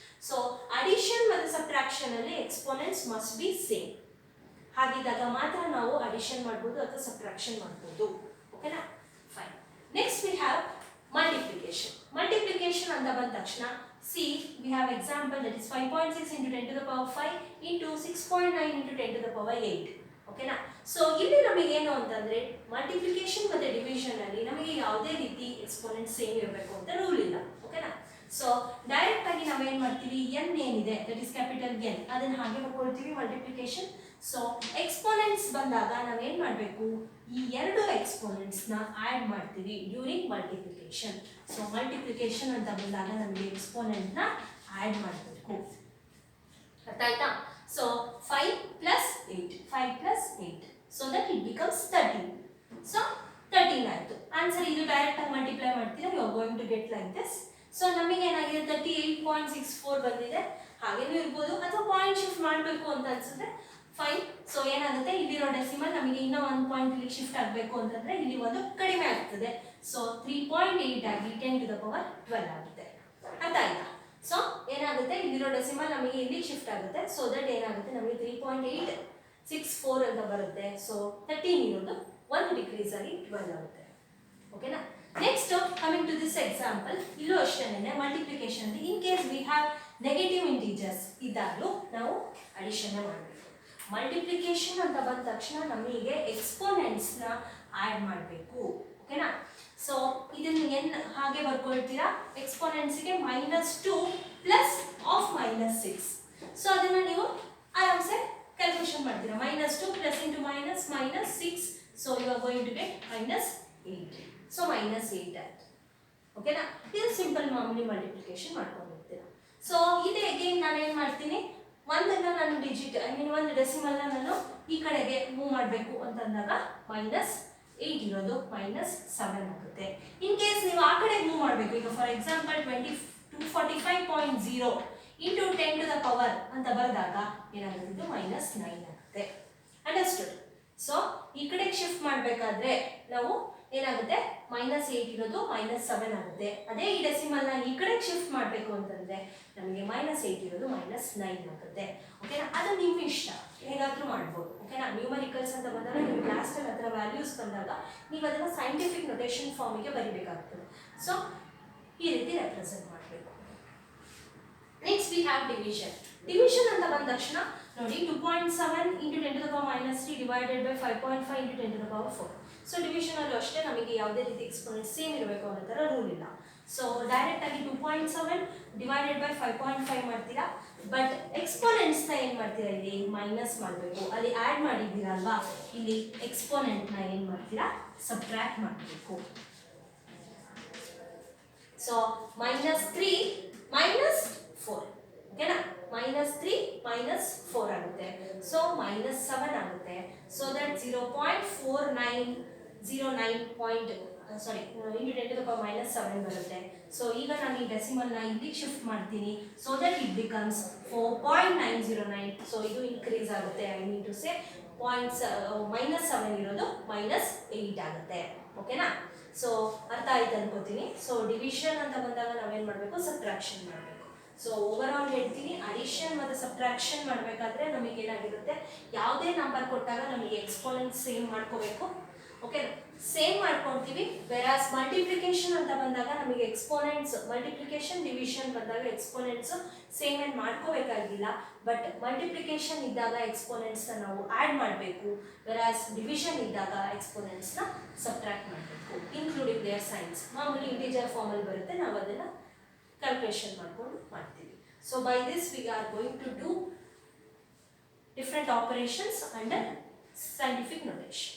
So addition ಮತ್ತು ಸಬ್ಟ್ರಾಕ್ಷನ್ ಅಲ್ಲಿ ಎಕ್ಸ್ಪೋನೆಂಟ್ಸ್ ಮಸ್ಟ್ ಬಿ ಸೇಮ್. ಹಾಗಿದ್ದಾಗ ಮಾತ್ರ ನಾವು ಅಡಿಷನ್ ಮಾಡ್ಬೋದು ಅಥವಾ ಸಬ್ಟ್ರಾಕ್ಷನ್ ಮಾಡ್ಬೋದು. ಓಕೆನಾ? Fine. Next we have multiplication. Multiplication ಅಂತ ಬಂದ ತಕ್ಷಣ see we have example that is 5.6 into 10 to the power 5 into 6.9 into 10 to the power 8. ಓಕೆನಾ? ಸೊ ಇಲ್ಲಿ ನಮಗೆ ಏನು ಅಂತಂದ್ರೆ ಮಲ್ಟಿಪ್ಲಿಕೇಶನ್ ಮತ್ತೆ ಡಿವಿಷನ್ ಅಲ್ಲಿ ನಮಗೆ ಯಾವುದೇ ರೀತಿ ಎಕ್ಸ್ಪೋನೆಂಟ್ ಸೇಮ್ ಇರಬೇಕು ಅಂತ ರೂಲ್ ಇಲ್ಲ. ಓಕೆನಾ? ಸೊ ಡೈರೆಕ್ಟ್ ಆಗಿ ನಾವು ಏನು ಮಾಡ್ತೀವಿ, n ಏನಿದೆ ದಟ್ ಇಸ್ ಕ್ಯಾಪಿಟಲ್ N ಅದನ್ನ ಹಾಗೆ ಬರ್ಕೊಳ್ತೀವಿ ಮಲ್ಟಿಪ್ಲಿಕೇಶನ್. ಸೊ ಎಕ್ಸ್ಪೋನೆಂಟ್ಸ್ ಬಂದಾಗ ನಾವೇನು ಮಾಡಬೇಕು, ಈ ಎರಡು ಎಕ್ಸ್ಪೋನೆಂಟ್ಸ್ ನ ಆಡ್ ಮಾಡ್ತೀವಿ ಡ್ಯೂರಿಂಗ್ ಮಲ್ಟಿಪ್ಲಿಕೇಶನ್. ಸೊ ಮಲ್ಟಿಪ್ಲಿಕೇಶನ್ ಅಂತ ಬಂದಾಗ ನಮಗೆ ಎಕ್ಸ್ಪೋನೆಂಟ್ ನ ಆಡ್ ಮಾಡಬೇಕು. ಅರ್ಥ ಆಯ್ತಾ? So 5 plus 8 5 plus 8 so that it becomes 13. So 13 ಆಯ್ತು ಆನ್ಸರ್. ಇದು ಡೈರೆಕ್ಟ್ ಆಗಿ ಮಲ್ಟಿಪ್ಲೈ ಮಾಡ್ತೀರಾ, you are going to get like this. So ನಮಗೆ ಏನಾಗಿದೆ 38.64 ಬಂದಿದೆ. ಹಾಗೇನೂ ಇರ್ಬೋದು ಅಥವಾ ಪಾಯಿಂಟ್ ಶಿಫ್ಟ್ ಮಾಡಬೇಕು ಅಂತ ಅನ್ಸುತ್ತೆ. ಫೈನ್. ಸೊ ಏನಾಗುತ್ತೆ, ಇಲ್ಲಿರೋ ಡೆಸಿಮಲ್ ನಮಗೆ ಇನ್ನೂ 1 ಪಾಯಿಂಟ್ ಇಲ್ಲಿ ಶಿಫ್ಟ್ ಆಗಬೇಕು ಅಂತಂದ್ರೆ ಇಲ್ಲಿ ಒಂದು ಕಡಿಮೆ ಆಗ್ತದೆ. ಸೊ 3.8 ಆಗಿ 10 to the power 12 ಆಗುತ್ತೆ. ಅರ್ಥ ಆಯ್ತಾ? ಸೊ ಏನಾಗುತ್ತೆ, ಇಲ್ಲಿರೋ ಡೆಸಿಮಲ್ ನಮಗೆ ಇಲ್ಲಿ ಶಿಫ್ಟ್ ಆಗುತ್ತೆ. ಸೊ ದಟ್ ಏನಾಗುತ್ತೆ, ನಮಗೆ 3.864 ಅಂತ ಬರುತ್ತೆ. ಸೊ 13 ಇರೋದು 1 ಡಿಕ್ರೀಸ್ ಆಗಿ 12 ಆಗುತ್ತೆ. ಓಕೆನಾ? Next coming to this example, ಇಲ್ಲೂ ಅಷ್ಟೇನೆ multiplication in case we have negative integers ಇದ್ದಾಗಲೂ ನಾವು ಅಡಿಷನ್ ಮಾಡಬೇಕು. ಮಲ್ಟಿಪ್ಲಿಕೇಶನ್ ಅಂತ ಬಂದ ತಕ್ಷಣ ನಮಗೆ ಎಕ್ಸ್ಪೋನೆಂಟ್ಸ್ ನ ಆಡ್ ಮಾಡಬೇಕು. ಓಕೆನಾ? ಸೊ ಇದನ್ನ n ಹಾಗೆ ಬರ್ಕೊಳ್ತೀರಾ. ಎಕ್ಸ್ಪೋನೆಂಟ್ಸ್ಗೆ -2 ಪ್ಲಸ್ ಆಫ್ -6. ಸೊ ಅದನ್ನ ನೀವು ಆರಾಮ್ಸೆ ಕ್ಯಾಲ್ಕುಲೇಷನ್ ಮಾಡ್ತೀರಾ. -2 plus into minus -6. So you are going to get -8. So -8 ಆಯ್ತು. ಓಕೆನಾ? ಇದು ಸಿಂಪಲ್ ಮಾಮೂಲಿ ಮಲ್ಟಿಪ್ಲಿಕೇಶನ್ ಮಾಡ್ಕೊಂಡು ಹೋಗ್ತೀರಾ. ಸೊ ಇದೇ ಅಗೇನ್ ನಾನು ಏನು ಮಾಡ್ತೀನಿ, ಒಂದನ್ನು ನಾನು ಡಿಜಿಟ್ ಒಂದು ಡೆಸಿಮಲ್ನ ನಾನು ಈ ಕಡೆಗೆ ಮೂವ್ ಮಾಡಬೇಕು ಅಂತಂದಾಗ -8 ಇರೋದು -7 ಆಗುತ್ತೆ. ಇನ್ ಕೇಸ್ ನೀವು ಆ ಕಡೆ ಮೂವ್ ಮಾಡಬೇಕು, ಈಗ for example 245.0 into 10 to the power ಅಂತ ಬರೆದಾಗ ಏನಾಗುತ್ತೆ, ಇದು -9 ಆಗುತ್ತೆ. ಅಂಡರ್ಸ್ಟುಡ್? ಸೊ ಈ ಕಡೆಗೆ ಶಿಫ್ಟ್ ಮಾಡಬೇಕಾದ್ರೆ ನಾವು ಏನಾಗುತ್ತೆ, -8 ಇರೋದು -7 ಆಗುತ್ತೆ. ಅದೇ ಈ ಡೆಸಿಮಲ್ನ ಈ ಕಡೆಗೆ ಶಿಫ್ಟ್ ಮಾಡಬೇಕು ಅಂತಂದ್ರೆ ನಮಗೆ -8 ಇರೋದು -9 ಆಗುತ್ತೆ. ಓಕೆನಾ? ಅದು ನಿಮ್ಮ ಇಷ್ಟ, ಹೇಗಾದ್ರೂ ಮಾಡ್ಬೋದು. ಓಕೆನಾ? ನ್ಯೂಮರಿಕಲ್ಸ್ ಅಂತ ಬಂದಾಗ ನೀವು ಕ್ಲಾಸ್ಟಲ್ಲಿ ಅದರ ವ್ಯಾಲ್ಯೂಸ್ ಬಂದಾಗ ನೀವು ಅದನ್ನು ಸೈಂಟಿಫಿಕ್ ನೊಟೇಷನ್ ಫಾರ್ಮಿಗೆ ಬರಿಬೇಕಾಗ್ತದೆ. ಸೊ ಈ ರೀತಿ ರೆಪ್ರೆಸೆಂಟ್ ಮಾಡಬೇಕು. Next we have division. Division ಅಂತ ಬಂದ ತಕ್ಷಣ ನೋಡಿ 2.7 into 10 to the power -3 divided by 5.5 into 10 to the power 4. So ಡಿವಿಷನಲ್ಲೂ ಅಷ್ಟೇ ನಮಗೆ ಯಾವುದೇ ರೀತಿ ಎಕ್ಸ್ಪೋನೆಂಟ್ ಸೇಮ್ ಇರಬೇಕು ಅನ್ನೋ ಥರ ರೂಲ್ ಇಲ್ಲ. ಸೊ ಡೈರೆಕ್ಟಾಗಿ 2.7 ಡಿವೈಡೆಡ್ ಬೈ 5.5 ಮಾಡ್ತೀರಾ, ಬಟ್ ಎಕ್ಸ್ಪೋನೆಂಟ್ಸ್ನ ಏನು ಮಾಡ್ತೀರಾ, ಇಲ್ಲಿ ಮೈನಸ್ ಮಾಡಬೇಕು. ಅಲ್ಲಿ ಆ್ಯಡ್ ಮಾಡಿದ್ದೀರಲ್ವಾ, ಇಲ್ಲಿ ಎಕ್ಸ್ಪೋನೆಂಟ್ನ ಏನು ಮಾಡ್ತೀರಾ, ಸಬ್ಟ್ರ್ಯಾಕ್ಟ್ ಮಾಡಬೇಕು. ಸೊ -3 -4 ಓಕೆನಾ, -3 -4 ಆಗುತ್ತೆ. ಸೊ -7 ಆಗುತ್ತೆ. ಸೊ ದಟ್ 0.4909 ಸಾರಿ ಇಂಟು 10⁻⁻7 ಬರುತ್ತೆ. ಸೊ ಈಗ ನಾನು ಈ ಡೆಸಿಮಲ್ನ ಇಲ್ಲಿಗೆ ಶಿಫ್ಟ್ ಮಾಡ್ತೀನಿ. So that it becomes 4.909. So ಇದು ಇನ್ಕ್ರೀಸ್ ಆಗುತ್ತೆ. ಐ ಮೀನ್ ಟು ಸೇ -7 ಇರೋದು -8 ಆಗುತ್ತೆ. ಓಕೆನಾ, ಸೊ ಅರ್ಥ ಆಯ್ತು ಅನ್ಕೋತೀನಿ. ಸೊ ಡಿವಿಷನ್ ಅಂತ ಬಂದಾಗ ನಾವೇನು ಮಾಡಬೇಕು, ಸಬ್ಟ್ರಾಕ್ಷನ್ ಮಾಡಬೇಕು. ಸೊ ಓವರ್ ಆಲ್ ಹೇಳ್ತೀನಿ, ಅಡಿಷನ್ ಮತ್ತು ಸಬ್ಟ್ರಾಕ್ಷನ್ ಮಾಡಬೇಕಾದ್ರೆ ನಮಗೆ ಏನಾಗಿರುತ್ತೆ, ಯಾವುದೇ ನಂಬರ್ ಕೊಟ್ಟಾಗ ನಮಗೆ ಎಕ್ಸ್ಪೋನೆಂಟ್ ಸೇಮ್ ಮಾಡ್ಕೋಬೇಕು. ಓಕೆ, ಸೇಮ್ ಮಾಡ್ಕೊಳ್ತೀವಿ. ವೆರಾಸ್ ಮಲ್ಟಿಪ್ಲಿಕೇಶನ್ ಅಂತ ಬಂದಾಗ ನಮಗೆ ಎಕ್ಸ್ಪೋನೆಂಟ್ಸ್, ಮಲ್ಟಿಪ್ಲಿಕೇಶನ್ ಡಿವಿಷನ್ ಬಂದಾಗ ಎಕ್ಸ್ಪೋನೆಂಟ್ಸ್ ಸೇಮ್ ಏನು ಮಾಡ್ಕೋಬೇಕಾಗಿಲ್ಲ. ಬಟ್ ಮಲ್ಟಿಪ್ಲಿಕೇಶನ್ ಇದ್ದಾಗ ಎಕ್ಸ್ಪೋನೆಂಟ್ಸ್ನ ನಾವು ಆ್ಯಡ್ ಮಾಡಬೇಕು. ವೆರಾಸ್ ಡಿವಿಷನ್ ಇದ್ದಾಗ ಎಕ್ಸ್ಪೋನೆಂಟ್ಸ್ನ ಸಬ್ಟ್ರಾಕ್ಟ್ ಮಾಡಬೇಕು, ಇನ್ಕ್ಲೂಡಿಂಗ್ ದೇರ್ ಸೈನ್ಸ್. ಮಾಮೂಲಿ ಇಂಟಿಜರ್ ಫಾರ್ಮಲ್ಲಿ ಬರುತ್ತೆ, ನಾವು ಅದನ್ನು ಕ್ಯಾಲ್ಕುಲೇಷನ್ ಮಾಡ್ಕೊಂಡು ಮಾಡ್ತೀವಿ. So by this we are going to do different operations under scientific notation.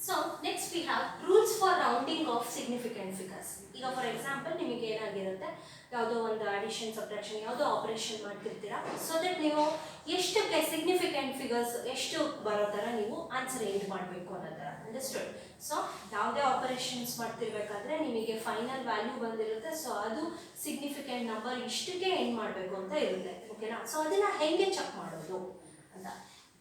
So next we have rules for rounding of significant figures. ಈಗ ಫಾರ್ ಎಕ್ಸಾಂಪಲ್ ನಿಮಗೆ ಏನಾಗಿರುತ್ತೆ, ಯಾವುದೋ ಒಂದು ಅಡಿಷನ್ ಸಬ್ಟ್ರಾಕ್ಷನ್ ಯಾವುದೋ ಆಪರೇಷನ್ ಮಾಡ್ತಿರ್ತೀರಾ. ಸೊ ದಟ್ ನೀವು ಎಷ್ಟಕ್ಕೆ ಸಿಗ್ನಿಫಿಕೆಂಟ್ ಫಿಗರ್ಸ್ ಎಷ್ಟು ಬರೋ ಥರ ನೀವು ಆನ್ಸರ್ ಎಂಡ್ ಮಾಡಬೇಕು ಅನ್ನೋ ಥರ. ಅಂಡರ್ಸ್ಟುಡ್? ಸೊ ಯಾವುದೇ ಆಪರೇಷನ್ಸ್ ಮಾಡ್ತಿರ್ಬೇಕಾದ್ರೆ ನಿಮಗೆ ಫೈನಲ್ ವ್ಯಾಲ್ಯೂ ಬಂದಿರುತ್ತೆ. ಸೊ ಅದು ಸಿಗ್ನಿಫಿಕೆಂಟ್ ನಂಬರ್ ಇಷ್ಟಕ್ಕೆ ಎಂಡ್ ಮಾಡಬೇಕು ಅಂತ ಇರುತ್ತೆ. ಓಕೆನಾ, ಸೊ ಅದನ್ನು ಹೇಗೆ ಚೆಕ್ ಮಾಡೋದು ಅಂತ.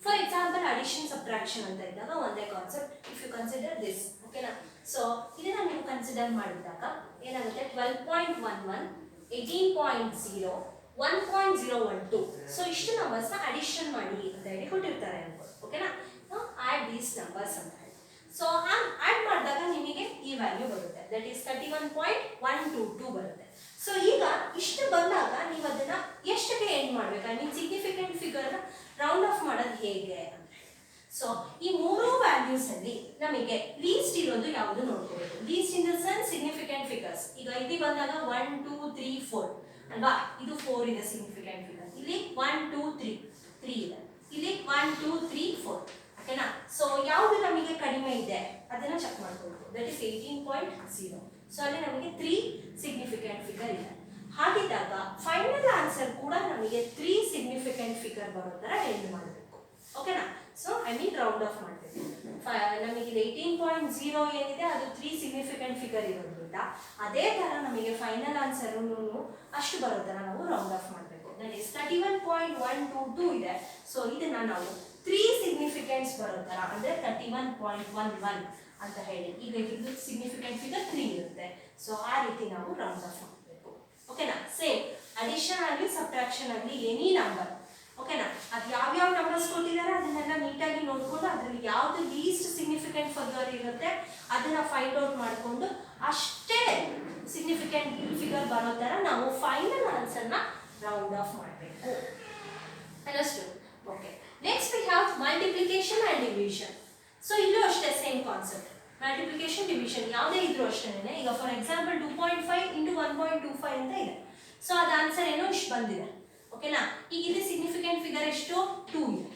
ಫಾರ್ ಎಕ್ಸಾಂಪಲ್ ಅಡಿಷನ್ ಸಬ್ಟ್ರಾಕ್ಷನ್ ಅಂತ ಇದ್ದಾಗ ಒಂದೇ concept. If you consider this, ಓಕೆನಾ, ಸೊ ಇದನ್ನ ನೀವು ಕನ್ಸಿಡರ್ ಮಾಡಿದಾಗ ಏನಾಗುತ್ತೆ, 12.11, 18.0, 1.012. ಸೊ ಇಷ್ಟು ನಂಬರ್ಸ್ನ ಅಡಿಷನ್ ಮಾಡಿ ಅಂತ ಹೇಳಿ ಕೊಟ್ಟಿರ್ತಾರೆ ಅನ್ಬೋದು. ಓಕೆನಾ, ಆ್ಯಡ್ ದೀಸ್ ನಂಬರ್ಸ್ ಅಂತ ಹೇಳಿ. ಸೊ ಆ್ಯಡ್ ಮಾಡಿದಾಗ ನಿಮಗೆ ಈ ವ್ಯಾಲ್ಯೂ ಬರುತ್ತೆ, ದಟ್ ಈಸ್ 31.122 ಬರುತ್ತೆ. ಸೊ ಈಗ ಇಷ್ಟು ಬಂದಾಗ ನೀವು ಅದನ್ನ ಎಷ್ಟಕ್ಕೆ ಎಂಡ್ ಮಾಡಬೇಕು, ಐ ಮೀನ್ ಸಿಗ್ನಿಫಿಕೆಂಟ್ ಫಿಗರ್ನ ರೌಂಡ್ ಆಫ್ ಮಾಡೋದು ಹೇಗೆ ಅಂದರೆ, ಸೊ ಈ ಮೂರು ವ್ಯಾಲ್ಯೂಸ್ ಅಲ್ಲಿ ನಮಗೆ ಲೀಸ್ಟ್ ಇರೋದು ಯಾವುದು ನೋಡ್ಕೋಬೇಕು. List in the sense significant figures. ಈಗ ಇಲ್ಲಿ ಬಂದಾಗ 1 2 3 4 ಅಲ್ವಾ, ಇದು 4 ಇದೆ ಸಿಗ್ನಿಫಿಕೆಂಟ್ ಫಿಗರ್. ಇಲ್ಲಿ 1 2 3 ಇದೆ, ಇಲ್ಲಿ 1 2 3 4. ಓಕೆನಾ, ಸೊ ಯಾವುದು ನಮಗೆ ಕಡಿಮೆ ಇದೆ ಅದನ್ನ ಚೆಕ್ ಮಾಡ್ಕೊಳ್ಬೇಕು. That is 18.0. ಸೊ ಅಲ್ಲಿ ನಮಗೆ 3 ಸಿಗ್ನಿಫಿಕೆಂಟ್ ಫಿಗರ್ ಇದೆ. ಹಾಗಿದ್ದಾಗ ಫೈನಲ್ ಆನ್ಸರ್ ಕೂಡ ನಮಗೆ 3 ಸಿಗ್ನಿಫಿಕೆಂಟ್ ಫಿಗರ್ ಬರೋ ಥರ ಎಂಡ್ ಮಾಡಬೇಕು. ಓಕೆನಾ, so I mean round off ಮಾಡಬೇಕು. ನಮಗೆ 18.0 ಏನಿದೆ ಅದು 3 ಸಿಗ್ನಿಫಿಕೆಂಟ್ ಫಿಗರ್ ಇರೋದ್ರಿಂದ ಅದೇ ಥರ ನಮಗೆ ಫೈನಲ್ ಆನ್ಸರ್ ಅಷ್ಟು ಬರೋ ಥರ ನಾವು ರೌಂಡ್ ಆಫ್ ಮಾಡಬೇಕು. ದಟ್ ಈಸ್ 31.122 ಇದೆ. ಸೊ ಇದನ್ನ ನಾವು 3 ಸಿಗ್ನಿಫಿಕೆಂಟ್ಸ್ ಬರೋ ಥರ ಅಂದರೆ 31.11 ಅಂತ ಹೇಳಿ. ಈಗ ಇದು ಸಿಗ್ನಿಫಿಕೆಂಟ್ ಫಿಗರ್ 3 ಇರುತ್ತೆ. ಸೊ ಆ ರೀತಿ ನಾವು ರೌಂಡ್ ಆಫ್ ಮಾಡಬೇಕು. ಓಕೆನಾ, ಸೇಮ್ ಅಡಿಷನ್ ಆಗಲಿ ಸಬ್ಟ್ರಾಕ್ಷನ್ ಆಗಲಿ ಎನಿ ನಂಬರ್. ಓಕೆನಾ, ಅದು ಯಾವ್ಯಾವ ನಂಬರ್ಸ್ ಕೊಟ್ಟಿದ್ದಾರೆ ಅದನ್ನೆಲ್ಲ ನೀಟಾಗಿ ನೋಡಿಕೊಂಡು ಅದರಲ್ಲಿ ಯಾವುದು ಲೀಸ್ಟ್ ಸಿಗ್ನಿಫಿಕೆಂಟ್ ಫಿಗರ್ ಇರುತ್ತೆ ಅದನ್ನ ಫೈಂಡ್ ಔಟ್ ಮಾಡಿಕೊಂಡು ಅಷ್ಟೇ ಸಿಗ್ನಿಫಿಕೆಂಟ್ ಫಿಗರ್ ಬರೋ ಥರ ನಾವು ಫೈನಲ್ ಆನ್ಸರ್ನ ರೌಂಡ್ ಆಫ್ ಮಾಡಬೇಕು. Understood? Okay, next we have multiplication and division. So ಇಲ್ಲೂ ಅಷ್ಟೇ ಸೇಮ್ ಕಾನ್ಸೆಪ್ಟ್, ಮಲ್ಟಿಪ್ಲಿಕೇಶನ್ ಡಿವಿಷನ್ ಯಾವುದೇ ಇದ್ರೂ ಅಷ್ಟೇ. ಈಗ ಫಾರ್ ಎಕ್ಸಾಂಪಲ್ 2.5 × 1.25 ಅಂತ ಇದೆ. ಸೊ ಅದು ಆನ್ಸರ್ ಏನೋ ಇಷ್ಟು ಬಂದಿದೆ. ಓಕೆನಾ, ಈಗ ಇಲ್ಲಿ ಸಿಗ್ನಿಫಿಕೆಂಟ್ ಫಿಗರ್ ಎಷ್ಟು 2 ಇದೆ,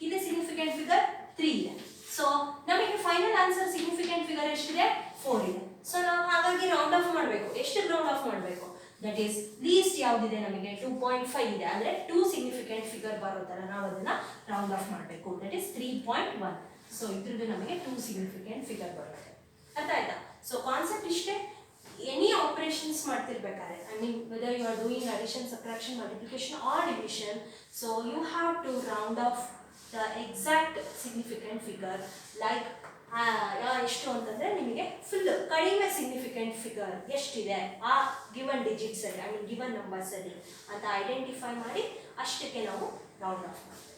ಇಲ್ಲಿ ಸಿಗ್ನಿಫಿಕೆಂಟ್ ಫಿಗರ್ 3 ಇದೆ. ಸೊ ನಮಗೆ ಫೈನಲ್ ಆನ್ಸರ್ ಸಿಗ್ನಿಫಿಕೆಂಟ್ ಫಿಗರ್ ಎಷ್ಟಿದೆ 4 ಇದೆ. ಸೊ ನಾವು ಹಾಗಾಗಿ ರೌಂಡ್ ಆಫ್ ಮಾಡಬೇಕು. ಎಷ್ಟು ರೌಂಡ್ ಆಫ್ ಮಾಡಬೇಕು, ದಟ್ ಈಸ್ ಲೀಸ್ಟ್ ಯಾವುದಿದೆ ನಮಗೆ 2.5 ಇದೆ, ಅಂದರೆ 2 ಸಿಗ್ನಿಫಿಕೆಂಟ್ ಫಿಗರ್ ಬರೋ ಥರ ನಾವು ಅದನ್ನು ರೌಂಡ್ ಆಫ್ ಮಾಡಬೇಕು. That is 3.1. ಸೊ ಇದ್ರದ್ದು ನಮಗೆ 2 ಸಿಗ್ನಿಫಿಕೆಂಟ್ ಫಿಗರ್ ಬರುತ್ತೆ. ಅರ್ಥ ಆಯ್ತಾ? ಸೊ ಕಾನ್ಸೆಪ್ಟ್ ಇಷ್ಟೇ. ಎನಿ ಆಪರೇಷನ್ಸ್ ಮಾಡ್ತಿರ್ಬೇಕಾದ್ರೆ, I mean whether you are doing addition, subtraction, multiplication or division, so you have to round off the exact significant figure. Like ಎಷ್ಟು ಅಂತಂದರೆ ನಿಮಗೆ ಫುಲ್ ಕಡಿಮೆ ಸಿಗ್ನಿಫಿಕೆಂಟ್ ಫಿಗರ್ ಎಷ್ಟಿದೆ ಆ ಗಿವನ್ ಡಿಜಿಟ್ಸಲ್ಲಿ, ಐ ಮೀನ್ ಗಿವನ್ ನಂಬರ್ಸಲ್ಲಿ ಅಂತ ಐಡೆಂಟಿಫೈ ಮಾಡಿ ಅಷ್ಟಕ್ಕೆ ನಾವು ರೌಂಡ್ ಆಫ್ ಮಾಡಬೇಕು.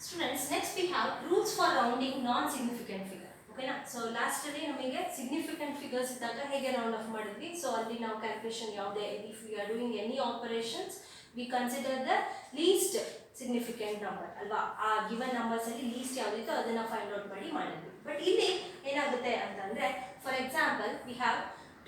Students, next we have rules for rounding non-significant figure. ಓಕೆನಾ, ಸೊ ಲಾಸ್ಟಲ್ಲಿ ನಮಗೆ ಸಿಗ್ನಿಫಿಕೆಂಟ್ ಫಿಗರ್ಸ್ ಇದ್ದಾಗ ಹೇಗೆ ರೌಂಡ್ ಆಫ್ ಮಾಡಿದ್ವಿ. ಸೊ ಅಲ್ಲಿ ನಾವು ಕ್ಯಾಲ್ಕುಲೇಷನ್ ಯಾವುದೇ, if we are doing any operations we consider the least significant number ಅಲ್ವಾ, ಆ ಗಿವನ್ ನಂಬರ್ಸ್ ಅಲ್ಲಿ ಲೀಸ್ಟ್ ಯಾವುದಿತ್ತು ಅದನ್ನ ಫೈಂಡ್ ಔಟ್ ಮಾಡಿ ಮಾಡಿದ್ವಿ. ಬಟ್ ಇಲ್ಲಿ ಏನಾಗುತ್ತೆ ಅಂತಂದ್ರೆ ಫಾರ್ ಎಕ್ಸಾಂಪಲ್ ವಿ ಹ್ಯಾವ್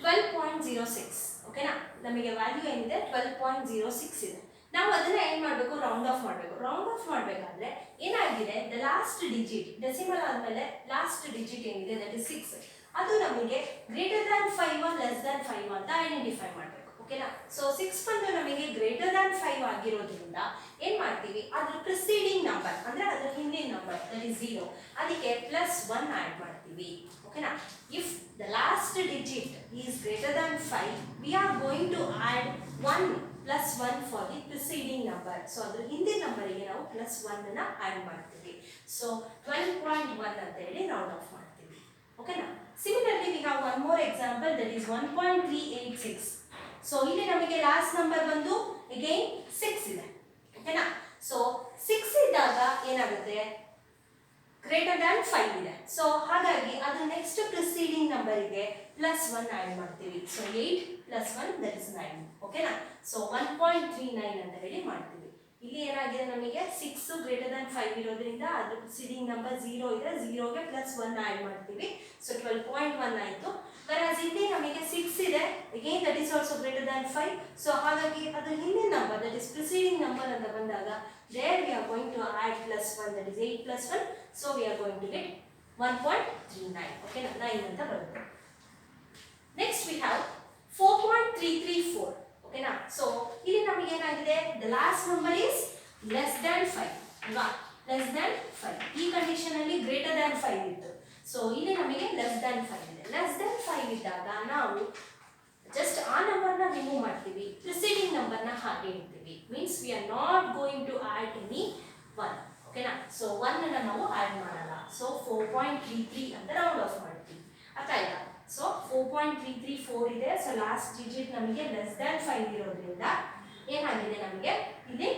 12.06 ಓಕೆನಾ, ನಮಗೆ ವ್ಯಾಲ್ಯೂ ಏನಿದೆ 12.06 ಇದೆ. ನಾವು ಅದನ್ನ ಏನ್ ಮಾಡಬೇಕು, ರೌಂಡ್ ಆಫ್ ಮಾಡಬೇಕು. ರೌಂಡ್ ಆಫ್ ಮಾಡಬೇಕಾದ್ರೆ ಏನಾಗಿದೆ, ದ ಲಾಸ್ಟ್ ಡಿಜಿಟ್ ಡೆಸಿಮಲ್ ಆದ್ಮೇಲೆ ಲಾಸ್ಟ್ ಡಿಜಿಟ್ ಏನಿದೆ ದಟ್ ಇಸ್ 6, ಅದು ನಮಗೆ ಗ್ರೇಟರ್ ದ್ಯಾನ್ 5 ಲೆಸ್ ದ್ಯಾನ್ 5 ಅಂತ ಐಡೆಂಟಿಫೈ ಮಾಡಬೇಕು. ಓಕೆನಾ, ಸೊ 6 ಬಂದು ನಮಗೆ ಗ್ರೇಟರ್ ದ್ಯಾನ್ 5 ಆಗಿರೋದ್ರಿಂದ ಏನ್ ಮಾಡ್ತೀವಿ, ಅದ್ರ ಪ್ರಿಸೀಡಿಂಗ್ ನಂಬರ್ ಅಂದ್ರೆ ಅದ್ರ ಹಿಂದಿನ ನಂಬರ್ ದಟ್ ಇಸ್ 0, ಅದಕ್ಕೆ +1 ಆಡ್ ಮಾಡ್ತೀವಿ. ಓಕೆನಾ, if the last digit is greater than 5 we are going to add 1 +1 for the preceding number. So ಅದ್ರ ಹಿಂದಿನ ನಂಬರಿಗೆ ನಾವು +1 ಅನ್ನ ಆಡ್ ಮಾಡ್ತೀವಿ. ಸೊ 12.1 ಅಂತ ಹೇಳಿ ರೌಂಡ್ ಆಫ್ ಮಾಡ್ತೀವಿ. ಓಕೆನಾ, similarly we have one more example that is 1.386. So ಇಲ್ಲಿ ನಮಗೆ ಲಾಸ್ಟ್ ನಂಬರ್ ಬಂದು ಅಗೈನ್ 6 ಇದೆ. ಓಕೆನಾ, ಸೊ 6 ಇದ್ದಾಗ ಏನಾಗುತ್ತೆ, ಗ್ರೇಟರ್ ದ್ಯಾನ್ 5 ಇದೆ. ಸೊ ಹಾಗಾಗಿ ಅದು ನೆಕ್ಸ್ಟ್ ಪ್ರಿಸೀಡಿಂಗ್ ನಂಬರಿಗೆ +1 ಆಡ್ ಮಾಡ್ತೀವಿ. So 8 + 1 that is 9. ಓಕೆನಾ, ಸೊ 1.39 ಅಂತ ಹೇಳಿ ಮಾಡ್ತೀವಿ. ಇಲ್ಲಿ ಏನಾಗಿದೆ, ನಮಗೆ 6 ಗ್ರೇಟರ್ ದ್ಯಾನ್ 5 ಇರೋದ್ರಿಂದ ಅದ್ರ ಪ್ರಿಸೀಡಿಂಗ್ ನಂಬರ್ 0 ಇದೆ, 0ಗೆ +1 ಆಡ್ ಮಾಡ್ತೀವಿ. ಸೊ 12.1 ಆಯಿತು. whereas ಇಲ್ಲಿ ನಮಗೆ 6 ಇದೆ, again that is also greater than 5. So ಹಾಗಾಗಿ ಅದು ಹಿಂದಿನ number that is preceding number ಅಂತ ಬಂದಾಗ there we are going to add +1 that is 8 + 1. so we are going to get 1.39. okay, 9 ಅಂತ ಬರುತ್ತೆ. next we have 4.334. okay na, so ಇಲ್ಲಿ ನಮಗೆ ಏನಾಗಿದೆ, the last number is less than 5 ಅಲ್ವಾ, less than 5. ಈ condition ಅಲ್ಲಿ greater than 5 ಇತ್ತು. So ಇಲ್ಲಿ ನಮಗೆ less than 5 ಇದೆ. less than 5 ಇದ್ದಾಗ ನಾವು ಜಸ್ಟ್ ಆ ನಂಬರ್ನ ರಿಮೂವ್ ಮಾಡ್ತೀವಿ, ಪ್ರಿಸೀಡಿಂಗ್ ನಂಬರ್ನ ಹಾಗೆ ಇಡ್ತೀವಿ. Means we are not going to add any 1. ಓಕೆನಾ, ಸೊ 1 ಅನ್ನ ನಾವು ಆಡ್ ಮಾಡಲ್ಲ. ಸೊ 4.33 ಅಂತ ರೌಂಡ್ ಆಫ್ ಮಾಡ್ತೀವಿ. ಅರ್ಥ ಆಯ್ತಾ? ಸೊ 4.334 ಇದೆ. ಸೊ ಲಾಸ್ಟ್ ಡಿಜಿಟ್ ನಮಗೆ ಲೆಸ್ ದ್ಯಾನ್ 5 ಇರೋದ್ರಿಂದ ಏನಾಗಿದೆ, ನಮಗೆ ಇಲ್ಲಿ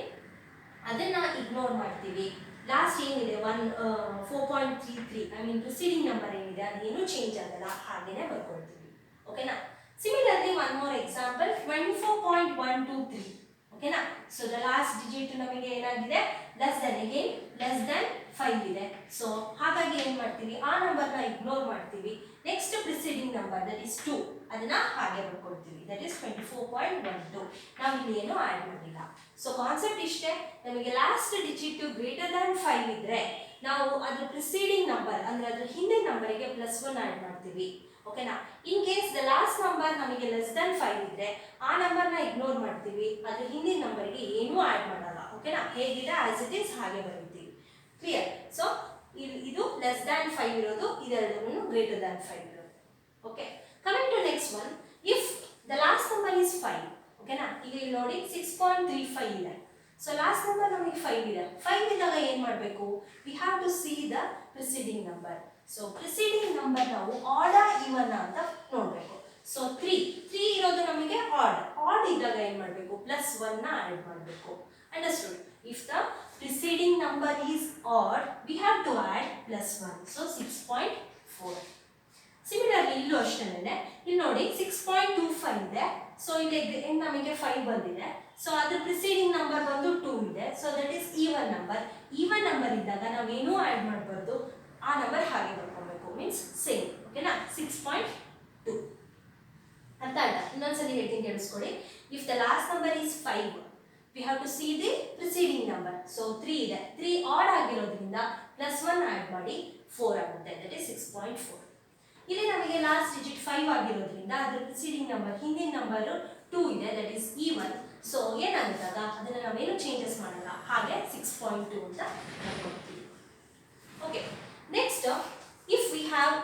ಅದನ್ನ ಇಗ್ನೋರ್ ಮಾಡ್ತೀವಿ. ಲಾಸ್ಟ್ ಏನಿದೆ 4.33 ಐ ಮೀನ್ ಪ್ರಿಸೀಡಿಂಗ್ ನಂಬರ್ ಏನಿದೆ ಅದೇನು ಚೇಂಜ್ ಆಗಲ್ಲ, ಹಾಗೇನೆ ಬರ್ಕೊಳ್ತೀವಿ. ಓಕೆನಾ, ಸಿಮಿಲರ್ಲಿ ಒನ್ ಮೋರ್ ಎಕ್ಸಾಂಪಲ್ 24.123. ಓಕೆನಾ, ಸೊ ದ ಲಾಸ್ಟ್ ಡಿಜಿಟ್ ನಮಗೆ ಏನಾಗಿದೆ, ಲೆಸ್ ದೆನ್ 5 ಇದೆ. ಸೊ ಹಾಗಾಗಿ ಏನ್ ಮಾಡ್ತೀವಿ, ಆ ನಂಬರ್ನ ಇಗ್ನೋರ್ ಮಾಡ್ತೀವಿ. Next preceding number that is 2 ಅದನ್ನ ಹಾಗೆ ಬರ್ಕೊಳ್ತೀವಿ, ದಟ್ ಇಸ್ 24.12. ನಾವು ಇಲ್ಲಿ ಏನು ಆಡ್ ಮಾಡಿಲ್ಲ. ಸೊ ಕಾನ್ಸೆಪ್ಟ್ ಇಷ್ಟೇ, ನಮಗೆ ಲಾಸ್ಟ್ ಡಿಜಿಟ್ ಗ್ರೇಟರ್ ದ್ಯಾನ್ 5 ಇದ್ರೆ ನಾವು ಅದ್ರ ಪ್ರಿಸೀಡಿಂಗ್ ನಂಬರ್ ಅಂದ್ರೆ ಅದ್ರ ಹಿಂದಿನ ನಂಬರಿಗೆ +1 ಆಡ್ ಮಾಡ್ತೀವಿ. ಓಕೆನಾ, in case the last number ನಮಗೆ ಲೆಸ್ ದ್ಯಾನ್ 5 ಇದ್ರೆ ಆ ನಂಬರ್ನ ಇಗ್ನೋರ್ ಮಾಡ್ತೀವಿ, ಅದ್ರ ಹಿಂದಿನ ನಂಬರ್ಗೆ ಏನೂ ಆಡ್ ಮಾಡಲ್ಲ. ಓಕೆನಾ, ಹೇಗಿದೆ ಆಸ್ ಇಟ್ ಈಸ್ ಹಾಗೆ ಬರೀತೀವಿ. ಕ್ಲಿಯರ್? ಸೊ ಇದು ಲೆಸ್ ದ್ಯಾನ್ 5 ಇರೋದು, ಇದೆರಡನ್ನು ಗ್ರೇಟರ್ ದ್ಯಾನ್ 5 ಇರೋದು. Okay, coming to next one, if the last number is 5. ಓಕೆನಾ, ಈಗ ಇಲ್ಲಿ ನೋಡಿ 6.35 ಇದೆ. ಸೊ ಲಾಸ್ಟ್ ನಂಬರ್ ನಮಗೆ 5 ಇದೆ. 5 ಇದ್ದಾಗ ಏನ್ ಮಾಡಬೇಕು, we have to see the preceding number. So preceding number ನಾವು ಆಡ್ ಈವನ್ ಅಂತ ನೋಡಬೇಕು. ಸೊ 3 ಇರೋದು ನಮಗೆ ಆಡ್ ಇದ್ದಾಗ ಏನ್ ಮಾಡಬೇಕು, +1 ನ ಆಡ್ ಮಾಡಬೇಕು. Understood? If the preceding number is odd we have to add +1. So 6.4. Similarly ಇಲ್ಲೂ ಅಷ್ಟೇನೆ, ಇಲ್ಲಿ ನೋಡಿ 6.25 ಇದೆ. ಸೊ ಇಲ್ಲಿ ನಮಗೆ 5 ಬಂದಿದೆ. ಸೊ ಅದ್ರ ಪ್ರಿಸೀಡಿಂಗ್ ನಂಬರ್ ಬಂದು 2 ಇದೆ. So that is even number. Even number ಇದ್ದಾಗ ನಾವೇನೂ ಆಡ್ ಮಾಡಬಾರ್ದು, ಆ ನಂಬರ್ ಹಾಗೆ ಬರ್ಕೊಬೇಕು. Means same. ಓಕೆನಾ, 6.2. ಅರ್ಥ ಆಯ್ತಾ? ಇನ್ನೊಂದ್ಸಲಿ ಹೇಳ್ತೀನಿ ಕೇಳಿಸ್ಕೊಳ್ಳಿ. If the last number is 5 we have to see the preceding number. So 3 ಇದೆ. 3 ಆಡ್ ಆಗಿರೋದ್ರಿಂದ +1 ಆಡ್ ಮಾಡಿ 4 ಆಗುತ್ತೆ, ದಟ್ ಈಸ್ 6.4. ಇಲ್ಲಿ ನಮಗೆ ಲಾಸ್ಟ್ ಡಿಜಿಟ್ 5 ಆಗಿರೋದ್ರಿಂದ ಅದ್ರ ಪ್ರಿಸೀಡಿಂಗ್ ನಂಬರ್ ಹಿಂದಿನ ನಂಬರ್ 2 ಇದೆ, ದಟ್ ಈಸ್ ಈವನ್. ಸೊ ಏನಾಗುತ್ತಾಗ ಅದನ್ನ ನಾವೇನು ಚೇಂಜಸ್ ಮಾಡಲ್ಲ, ಹಾಗೆ 6.2 ಅಂತ ಬರ್ಕೊಳ್ತೀವಿ. Okay, next if we have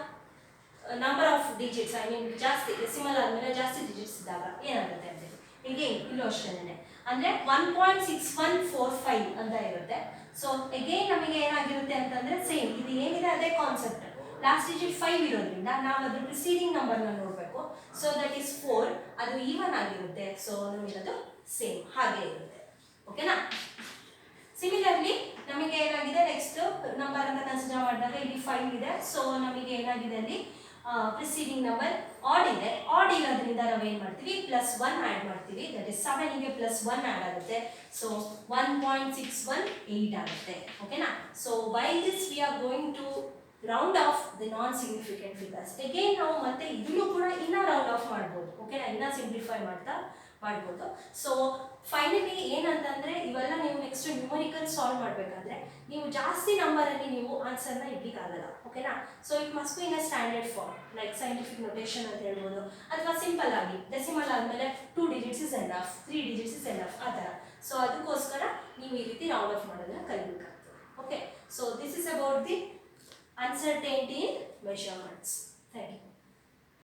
number of digits, I mean ಜಾಸ್ತಿ ಡೆಸಿಮಲ್ ಆದ್ಮೇಲೆ ಜಾಸ್ತಿ ಡಿಜಿಟ್ಸ್ ಇದ್ದಾಗ ಏನಾಗುತ್ತೆ ಅಂತ ಹೀಗೆ ಇಲ್ಲೂ ಅಷ್ಟೇನೆ, ಅಂದ್ರೆ 1.6145 ಅಂತ ಇರುತ್ತೆ. ಸೊ ಅಗೇನ್ ನಮಗೆ ಏನಾಗಿರುತ್ತೆ ಅಂತಂದ್ರೆ ಸೇಮ್ ಇದು ಏನಿದೆ ಅದೇ ಕಾನ್ಸೆಪ್ಟ್. ಲಾಸ್ಟ್ ಡಿಜಿಟ್ 5 ಇರೋದ್ರಿಂದ ನಾವು ಅದ್ರ ಪ್ರಿಸೀಡಿಂಗ್ ನಂಬರ್ನ ನೋಡಬೇಕು. ಸೊ ದಟ್ ಈಸ್ 4, ಅದು ಈವನ್ ಆಗಿರುತ್ತೆ. ಸೊ ನಮಗೆ ಅದು ಸೇಮ್ ಹಾಗೆ ಇರುತ್ತೆ. ಓಕೆನಾ, ಸಿಮಿಲರ್ಲಿ ನಮಗೆ ಏನಾಗಿದೆ, ನೆಕ್ಸ್ಟ್ ನಂಬರ್ ಅಂತ ಕನ್ಸಿಡರ್ ಮಾಡಿದಾಗ ಇಲ್ಲಿ 5 ಇದೆ. ಸೊ ನಮಗೆ ಏನಾಗಿದೆ ಅಲ್ಲಿ ಪ್ರಿಸೀಡಿಂಗ್ ನಂಬರ್ ಆಡ್ ಇದೆ. ಆಡ್ ಇರೋದ್ರಿಂದ ನಾವೇನು ಮಾಡ್ತೀವಿ ಪ್ಲಸ್ 1 ಆ್ಯಡ್ ಮಾಡ್ತೀವಿ. ದಟ್ ಇಸ್ 7ಗೆ ಪ್ಲಸ್ 1 ಆ್ಯಡ್ ಆಗುತ್ತೆ. ಸೊ 1.618 ಆಗುತ್ತೆ. ಓಕೆನಾ? So by this we are going to round off the non significant figures. Again ನಾವು ಮತ್ತೆ ಇದನ್ನು ಕೂಡ ಇನ್ನೂ ರೌಂಡ್ ಆಫ್ ಮಾಡ್ಬೋದು. ಓಕೆನಾ? ಇನ್ನೂ ಸಿಂಪ್ಲಿಫೈ ಮಾಡ್ಬೋದು. ಸೊ ಫೈನಲಿ ಏನಂತಂದರೆ ಇವೆಲ್ಲ ನೀವು ನೆಕ್ಸ್ಟ್ ನ್ಯೂಮರಿಕಲ್ ಸಾಲ್ವ್ ಮಾಡಬೇಕಾದ್ರೆ ನೀವು ಜಾಸ್ತಿ ನಂಬರಲ್ಲಿ ನೀವು ಆನ್ಸರ್ನ ಇಡ್ಲಿಕ್ಕಾಗಲ್ಲ. ಓಕೆನಾ? So it must be in a standard form like scientific notation ಅಂತ ಹೇಳ್ಬೋದು, ಅಥವಾ ಸಿಂಪಲ್ ಆಗಿ ಡೆಸಿಮಲ್ ಆದಮೇಲೆ 2 digits is enough, 3 digits is enough, ಆ ಥರ. ಸೊ ಅದಕ್ಕೋಸ್ಕರ ನೀವು ಈ ರೀತಿ ರೌಂಡ್ ಆಫ್ ಮಾಡೋದನ್ನ ಕಲಿಬೇಕಾಗ್ತದೆ. Okay, so this is about the uncertainty in measurements. Thank you.